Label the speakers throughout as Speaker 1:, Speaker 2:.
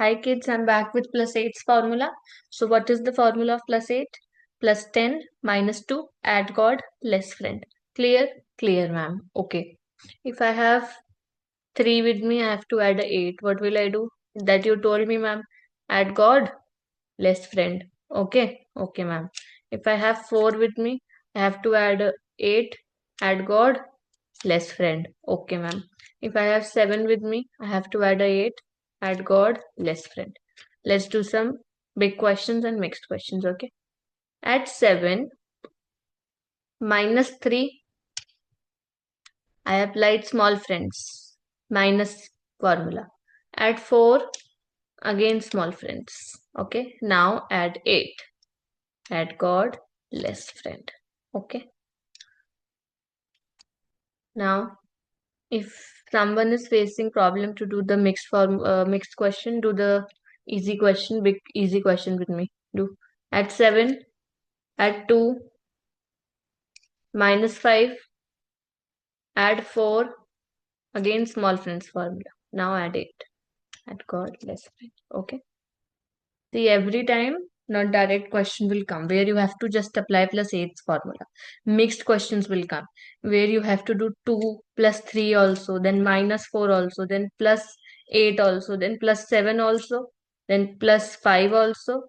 Speaker 1: Hi kids, I'm back with plus 8's formula. So what is the formula of plus 8? Plus 10 minus 2, add God, less friend. Clear? Clear, ma'am. Okay. If I have 3 with me, I have to add a 8. What will I do? That you told me, ma'am. Add God, less friend. Okay? Okay, ma'am. If I have 4 with me, I have to add a 8, add God, less friend. Okay, ma'am. If I have 7 with me, I have to add a 8, add God, less friend. Let's do some big questions and mixed questions, okay? At 7 minus 3, I applied small friends, minus formula. At 4, again small friends, okay? Now add 8, add God, less friend, okay? Now if someone is facing problem to do the mixed question, do the easy question, big easy question with me. Do at 7, at 2, minus 5, add 4, again small friends formula. Now add 8, add God less friend. Okay. See, every time not direct question will come where you have to just apply plus 8's formula. Mixed questions will come where you have to do 2 plus 3 also, then minus 4 also, then plus 8 also, then plus 7 also, then plus 5 also.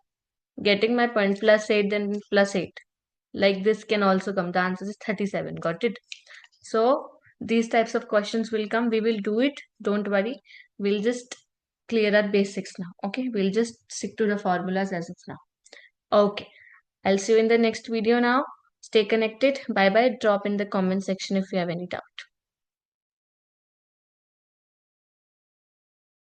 Speaker 1: Getting my point? Plus 8, then plus 8. Like this can also come. The answer is 37. Got it? So these types of questions will come. We will do it. Don't worry. We'll just clear our basics now. Okay. We'll just stick to the formulas as of now. Okay. I'll see you in the next video now. Stay connected. Bye bye. Drop in the comment section if you have any doubt.